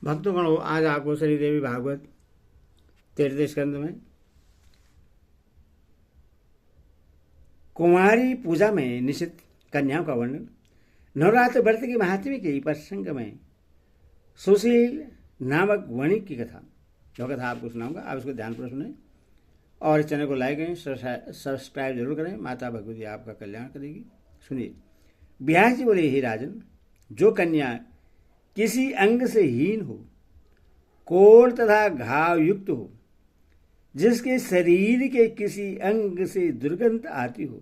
भक्तगण, आज आपको श्री देवी भागवत 33 स्कंद में कुमारी पूजा में निषिद्ध कन्याओं का वर्णन, नवरात्र व्रत की महात्म्य के प्रसंग में सुशील नामक वणिक की कथा, जो कथा आपको सुनाऊंगा। आप इसको ध्यानपूर्वक सुनें और इस चैनल को लाइक करें, सब्सक्राइब जरूर करें। माता भगवती आपका कल्याण करेगी। सुनिए। व्यास जी बोले, हे राजन, जो कन्या किसी अंग से हीन हो, कोढ़ तथा घाव युक्त हो, जिसके शरीर के किसी अंग से दुर्गंध आती हो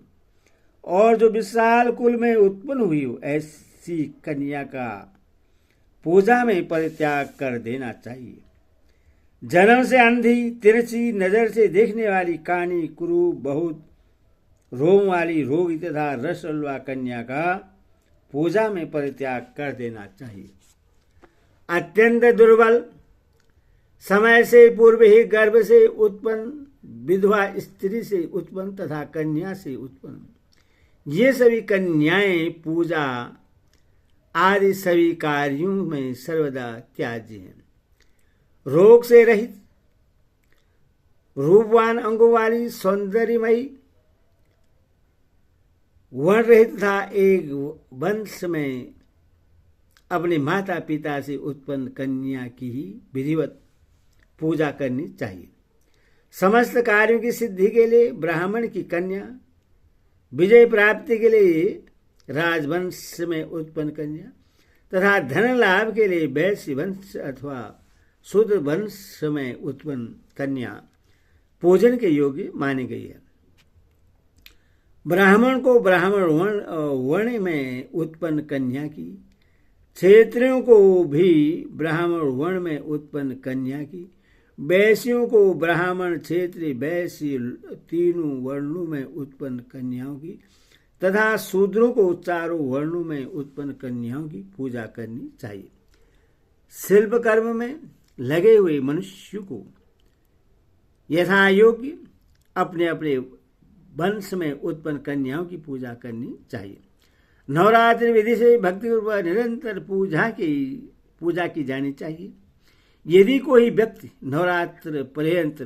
और जो विशाल कुल में उत्पन्न हुई हो, ऐसी कन्या का पूजा में परित्याग कर देना चाहिए। जन्म से अंधी, तिरछी नजर से देखने वाली, कानी, कुरूप, बहुत रोम वाली, रोगी तथा रसलवा कन्या का पूजा में परित्याग कर देना चाहिए। अत्यंत दुर्बल, समय से पूर्व ही गर्भ से उत्पन्न, विधवा स्त्री से उत्पन्न तथा कन्या से उत्पन्न, ये सभी कन्याएं पूजा आदि सभी कार्यों में सर्वदा त्याज्य हैं। रोग से रहित, रूपवान अंगों वाली, सौंदर्यमयी, वर्ण रहित तथा एक वंश में अपने माता पिता से उत्पन्न कन्या की ही विधिवत पूजा करनी चाहिए। समस्त कार्यों की सिद्धि के लिए ब्राह्मण की कन्या, विजय प्राप्ति के लिए राजवंश में उत्पन्न कन्या तथा धन लाभ के लिए वैश्य वंश अथवा शूद्र वंश में उत्पन्न कन्या पूजन के योग्य मानी गई है। ब्राह्मण को ब्राह्मण वर्ण में उत्पन्न कन्या की, क्षत्रियों को भी ब्राह्मण वर्ण में उत्पन्न कन्या की, वैश्यों को ब्राह्मण, क्षत्रिय, वैश्य तीनों वर्णों में उत्पन्न कन्याओं की तथा शूद्रों को चारों वर्णों में उत्पन्न कन्याओं की पूजा करनी चाहिए। शिल्प कर्म में लगे हुए मनुष्य को यथा योग्य अपने अपने वंश में उत्पन्न कन्याओं की पूजा करनी चाहिए। नवरात्रि विधि से भक्ति पूर्वक निरंतर पूजा की जानी चाहिए। यदि कोई व्यक्ति नवरात्र पर्यंत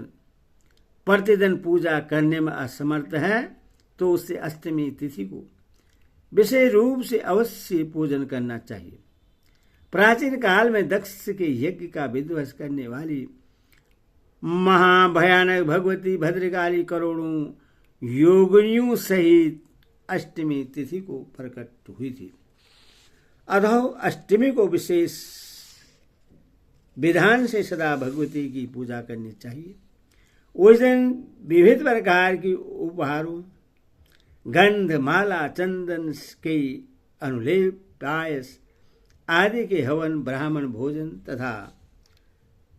प्रतिदिन पूजा करने में असमर्थ है तो उसे अष्टमी तिथि को विशेष रूप से अवश्य पूजन करना चाहिए। प्राचीन काल में दक्ष के यज्ञ का विध्वंस करने वाली महाभयानक भगवती भद्रकाली करोड़ों योगिनियों सहित अष्टमी तिथि को प्रकट हुई थी। अतः अष्टमी को विशेष विधान से सदा भगवती की पूजा करनी चाहिए। उस दिन विविध प्रकार की उपहारों, गंध, माला, चंदन के अनुलेप, पायस आदि के हवन, ब्राह्मण भोजन तथा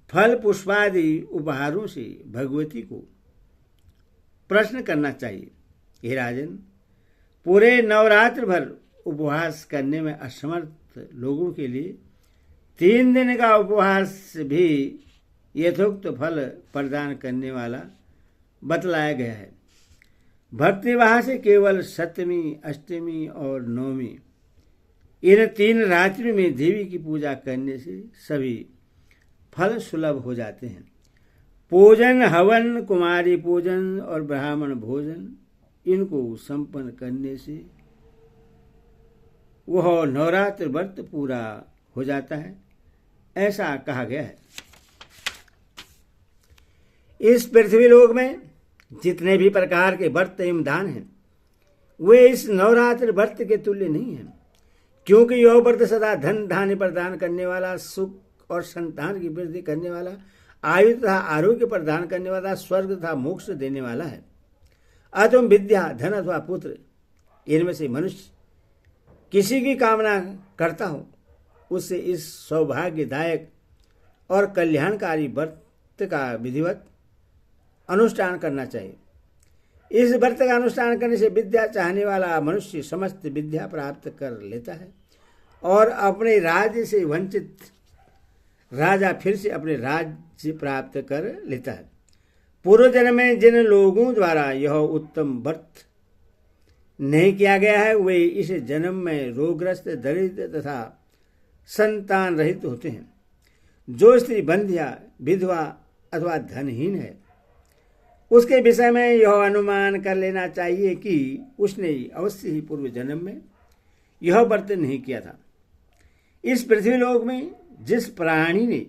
फल पुष्पादि उपहारों से भगवती को प्रश्न करना चाहिए। हे राजन, पूरे नवरात्र भर उपवास करने में असमर्थ लोगों के लिए 3 दिन का उपवास भी यथोक्त फल प्रदान करने वाला बतलाया गया है। भक्ति वहां से केवल सप्तमी, अष्टमी और नवमी, इन 3 रात्रि में देवी की पूजा करने से सभी फल सुलभ हो जाते हैं। पूजन, हवन, कुमारी पूजन और ब्राह्मण भोजन, इनको संपन्न करने से वह नवरात्र व्रत पूरा हो जाता है, ऐसा कहा गया है। इस पृथ्वी लोक में जितने भी प्रकार के व्रत एवं दान हैं, वे इस नवरात्र व्रत के तुल्य नहीं हैं, क्योंकि यह व्रत सदा धन धान्य प्रदान करने वाला, सुख और संतान की वृद्धि करने वाला, आयु तथा आरोग्य प्रदान करने वाला, स्वर्ग तथा मोक्ष देने वाला है। अतः विद्या, धन अथवा पुत्र, इनमें से मनुष्य किसी की कामना करता हो, उससे इस सौभाग्यदायक और कल्याणकारी व्रत का विधिवत अनुष्ठान करना चाहिए। इस व्रत का अनुष्ठान करने से विद्या चाहने वाला मनुष्य समस्त विद्या प्राप्त कर लेता है और अपने राज्य से वंचित राजा फिर से अपने राज्य प्राप्त कर लेता है। पूर्व जन्म में जिन लोगों द्वारा यह उत्तम व्रत नहीं किया गया है, वे इस जन्म में रोगग्रस्त, दरिद्र तथा संतान रहित होते हैं। जो स्त्री बंध्या, विधवा अथवा धनहीन है, उसके विषय में यह अनुमान कर लेना चाहिए कि उसने अवश्य ही पूर्व जन्म में यह व्रत नहीं किया था। इस पृथ्वीलोक में जिस प्राणी ने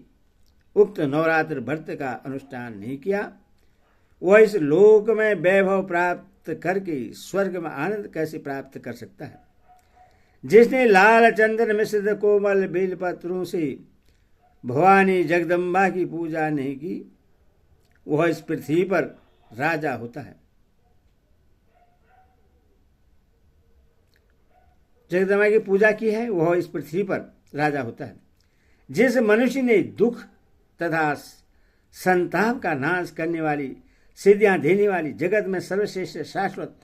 उक्त नवरात्र व्रत का अनुष्ठान नहीं किया, वह इस लोक में वैभव प्राप्त करके स्वर्ग में आनंद कैसे प्राप्त कर सकता है। जिसने लाल चंदन मिश्रित कोमल बेलपत्रों से भवानी जगदम्बा की पूजा नहीं की, वह इस पृथ्वी पर राजा होता है। जगदम्बा की पूजा की है, वह इस पृथ्वी पर राजा होता है। जिस मनुष्य ने दुख तथा संताप का नाश करने वाली, सिद्धियां देने वाली, जगत में सर्वश्रेष्ठ शाश्वत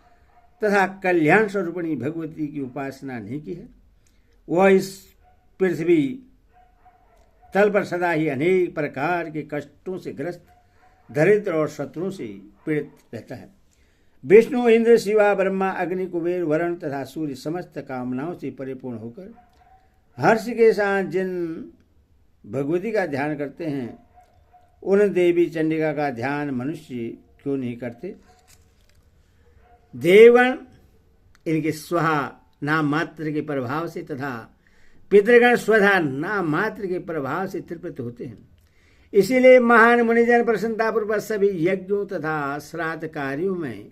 तथा कल्याण स्वरूपिणी भगवती की उपासना नहीं की है, वह इस पृथ्वी तल पर सदा ही अनेक प्रकार के कष्टों से ग्रस्त, दरिद्र और शत्रुओं से पीड़ित रहता है। विष्णु, इंद्र, शिवा, ब्रह्मा, अग्नि, कुबेर, वरुण तथा सूर्य समस्त कामनाओं से परिपूर्ण होकर हर्ष के साथ जिन भगवती का ध्यान करते हैं, उन देवी चंडिका का ध्यान मनुष्य क्यों नहीं करते। देवगण इनके स्वहा नाम मात्र के प्रभाव से तथा पितृगण स्वधा नाम मात्र के प्रभाव से तृप्त होते हैं। इसीलिए महान मुनिजन प्रसन्नतापूर्वक सभी यज्ञों तथा श्राद्ध कार्यों में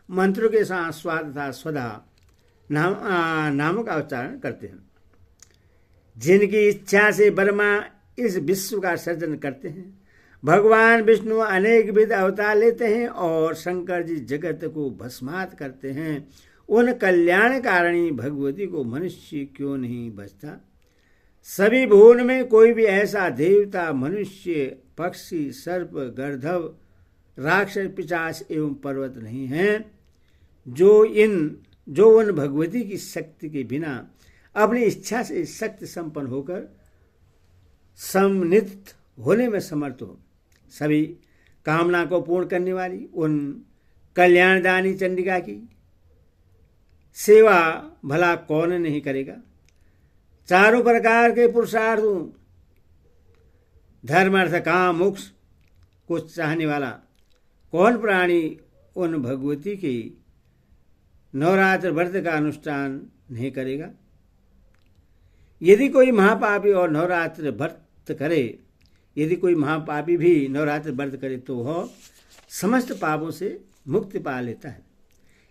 मंत्रों के साथ स्वाद तथा स्वधा नामों का उच्चारण करते हैं। जिनकी इच्छा से ब्रह्मा इस विश्व का सर्जन करते हैं, भगवान विष्णु अनेक विध अवतार लेते हैं और शंकर जी जगत को भस्मात करते हैं, उन कल्याणकारिणी भगवती को मनुष्य क्यों नहीं बचता। सभी भुवन में कोई भी ऐसा देवता, मनुष्य, पक्षी, सर्प, गर्दभ, राक्षस, पिशाच एवं पर्वत नहीं है जो उन भगवती की शक्ति के बिना अपनी इच्छा से शक्ति संपन्न होकर सम्मिलित होने में समर्थ हो। सभी कामना को पूर्ण करने वाली उन कल्याणदानी चंडिका की सेवा भला कौन नहीं करेगा। चारों प्रकार के पुरुषार्थों धर्म, अर्थ, काम, मोक्ष को चाहने वाला कौन प्राणी उन भगवती के नवरात्र व्रत का अनुष्ठान नहीं करेगा। यदि कोई महापापी और नवरात्र व्रत करे, यदि कोई महापापी भी नवरात्र व्रत करे तो वह समस्त पापों से मुक्ति पा लेता है।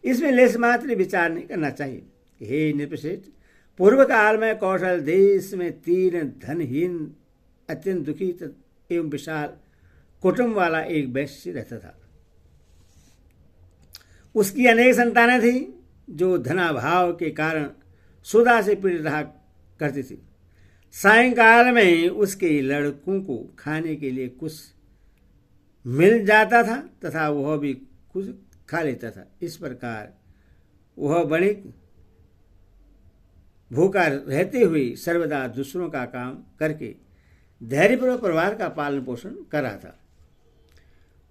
इसमें लेश मात्र विचार नहीं करना चाहिए। हे नृपश्रेष्ठ, पूर्व काल में कौशल देश में 3 धनहीन, अत्यंत दुखी एवं विशाल कुटुंब वाला एक वैश्य रहता था। उसकी अनेक संतानें थी जो धनाभाव के कारण सुधा से पीड़ित रहा करती थी। सायंकाल में उसके लड़कों को खाने के लिए कुछ मिल जाता था तथा वह भी कुछ खा लेता था। इस प्रकार वह बड़े भूखा रहते हुए सर्वदा दूसरों का काम करके धैर्यपूर्वक परिवार का पालन पोषण कर रहा था।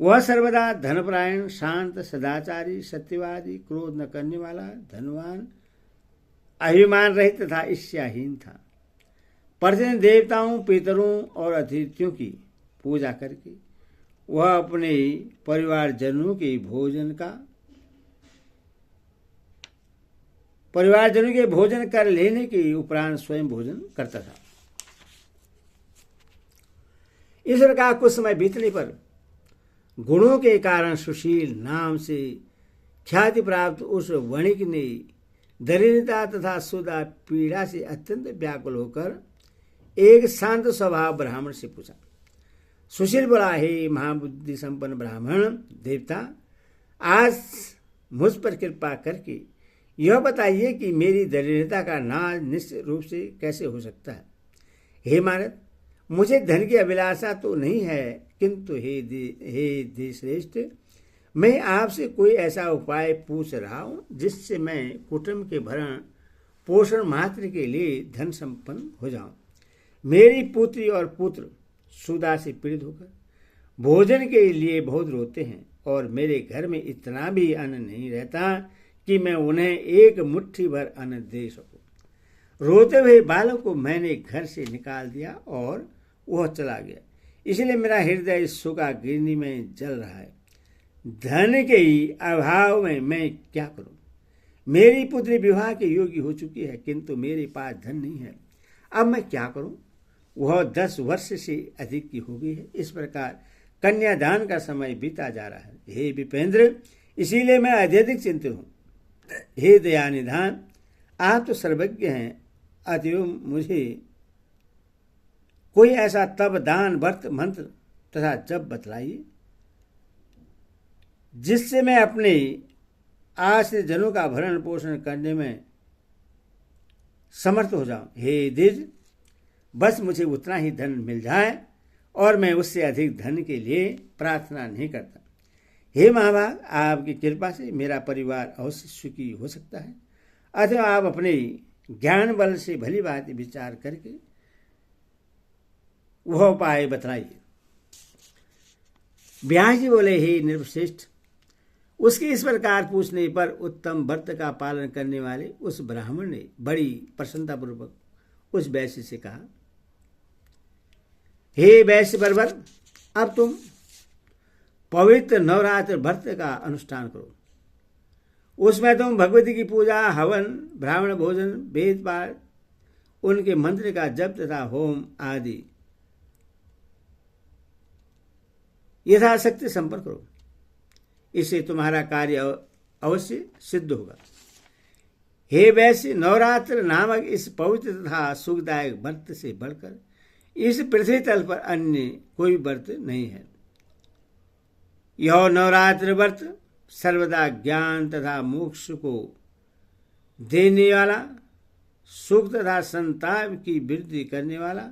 वह सर्वदा धनपरायण, शांत, सदाचारी, सत्यवादी, क्रोध न करने वाला, धनवान, अभिमान रहित तथा ईर्ष्याहीन था। प्रतिदिन देवताओं, पितरों और अतिथियों की पूजा करके वह अपने परिवारजनों के भोजन कर लेने के उपरांत स्वयं भोजन करता था। ईश्वर का कुछ समय बीतने पर गुणों के कारण सुशील नाम से ख्याति प्राप्त उस वणिक ने दरिद्रता तथा सुधा पीड़ा से अत्यंत व्याकुल होकर एक शांत स्वभाव ब्राह्मण से पूछा। सुशील बोला, हे महाबुद्धि संपन्न ब्राह्मण देवता, आज मुझ पर कृपा करके यह बताइए कि मेरी दरिद्रता का नाश निश्चित रूप से कैसे हो सकता है। हे महाराज, मुझे धन की अभिलाषा तो नहीं है, किंतु हे देशश्रेष्ठ, मैं आपसे कोई ऐसा उपाय पूछ रहा हूं जिससे मैं कुटुंब के भरण पोषण मात्र के लिए धन संपन्न हो जाऊं। मेरी पुत्री और पुत्र सुधा से पीड़ित होकर भोजन के लिए बहुत रोते हैं और मेरे घर में इतना भी अन्न नहीं रहता कि मैं उन्हें एक मुट्ठी भर अन्न दे सकूं। रोते हुए बालक को मैंने घर से निकाल दिया और वह चला गया, इसलिए मेरा हृदय सुखा गिरनी में जल रहा है। धन के ही अभाव में मैं क्या करूं? मेरी पुत्री विवाह के योग्य हो चुकी है, किंतु मेरे पास धन नहीं है। अब मैं क्या करूं? वह 10 वर्ष से अधिक की हो गई है। इस प्रकार कन्यादान का समय बीता जा रहा है। हे विपेंद्र, इसीलिए मैं अत्यधिक चिंतित हूं। हे दयानिधान, आप तो सर्वज्ञ हैं, अतएव मुझे कोई ऐसा तप, दान, व्रत, मंत्र तथा जप बतलाइए जिससे मैं अपने आश्रित जनों का भरण पोषण करने में समर्थ हो जाऊं। हे द्विज, बस मुझे उतना ही धन मिल जाए और मैं उससे अधिक धन के लिए प्रार्थना नहीं करता। हे महाभाग, आपकी कृपा से मेरा परिवार अवश्य सुखी हो सकता है, अथवा आप अपने ज्ञान बल से भली बात विचार करके वह उपाय बतलाइए। व्यास जी बोले, हे नृपश्रेष्ठ, उसके इस प्रकार पूछने पर उत्तम व्रत का पालन करने वाले उस ब्राह्मण ने बड़ी प्रसन्नतापूर्वक उस वैश्य से कहा, हे वैश्य बर्बर, अब तुम पवित्र नवरात्र व्रत का अनुष्ठान करो। उसमें तुम भगवती की पूजा, हवन, ब्राह्मण भोजन, वेद पाठ, उनके मंत्र का जप तथा होम आदि यथाशक्ति संपर्क करो। इससे तुम्हारा कार्य अवश्य सिद्ध होगा। हे वैश्य, नवरात्र नामक इस पवित्र तथा सुखदायक व्रत से बढ़कर इस पृथ्वी तल पर अन्य कोई व्रत नहीं है। यह नवरात्र व्रत सर्वदा ज्ञान तथा मोक्ष को देने वाला, सुख तथा संताप की वृद्धि करने वाला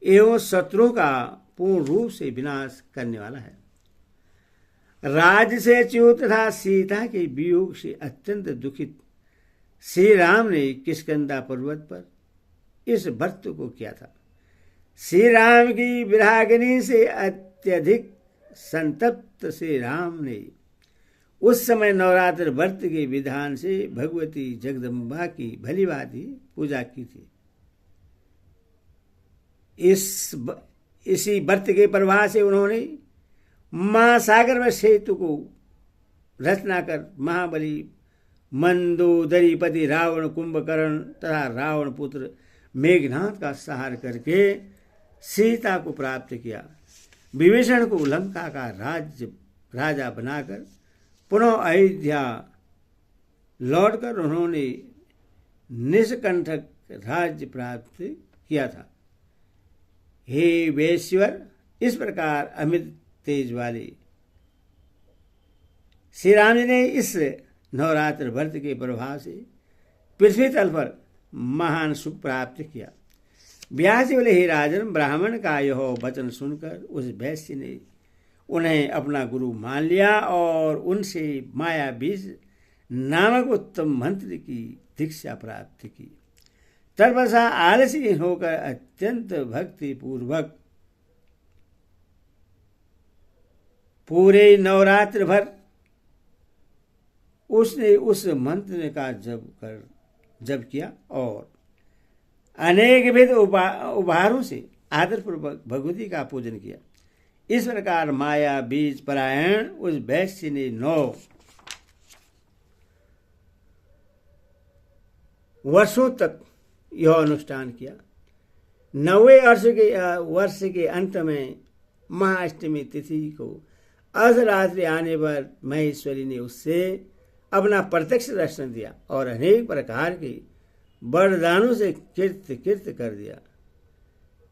एवं शत्रुओं का पूर्ण रूप से विनाश करने वाला है। राज्य से च्युत तथा सीता के वियोग से अत्यंत दुखित श्री राम ने किष्किंधा पर्वत पर इस व्रत को किया था। श्री राम की विरागिनी से अत्यधिक संतप्त श्री राम ने उस समय नवरात्र व्रत के विधान से भगवती जगदम्बा की भली भांति पूजा की थी। इसी व्रत के प्रभाव से उन्होंने महासागर में सेतु को रचना कर महाबली मंदोदरीपति रावण, कुंभकर्ण तथा रावण पुत्र मेघनाथ का संहार करके सीता को प्राप्त किया। विभीषण को लंका का राजा बनाकर पुनः अयोध्या लौटकर उन्होंने निष्कंटक राज्य प्राप्त किया था। हे वैश्वर, इस प्रकार अमित तेज वाले श्री राम जी ने इस नवरात्र व्रत के प्रभाव से पृथ्वी तल पर महान सुख प्राप्त किया। व्यास जी बोले, हे राजन, ब्राह्मण का यह वचन सुनकर उस वैश्य ने उन्हें अपना गुरु मान लिया और उनसे माया बीज नामक उत्तम मंत्र की दीक्षा प्राप्त की। तत्पश्चात आलसी होकर अत्यंत भक्ति पूर्वक पूरे नवरात्र भर उसने उस मंत्र का जप किया और अनेक विध उपहारों से आदरपूर्वक भगवती का पूजन किया। इस प्रकार माया बीज परायण उस वैश्य ने 9 वर्षों तक यह अनुष्ठान किया। 9वें वर्ष के अंत में महाअष्टमी तिथि को अर्धरात्रि आने पर महेश्वरी ने उससे अपना प्रत्यक्ष दर्शन दिया और अनेक प्रकार के वरदानों से कीर्त कर दिया।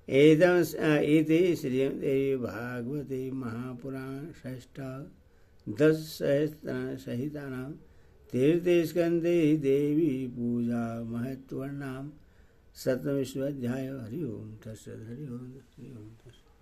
एते श्रीमद्देवी भागवते महापुराण षष्ठा 10 सहितानां तीर्थे स्कंदे देवी पूजा महत्वर्णाम 7वां अध्याय। हरि ओम तत्सत्। हरि ओम तत्सत्।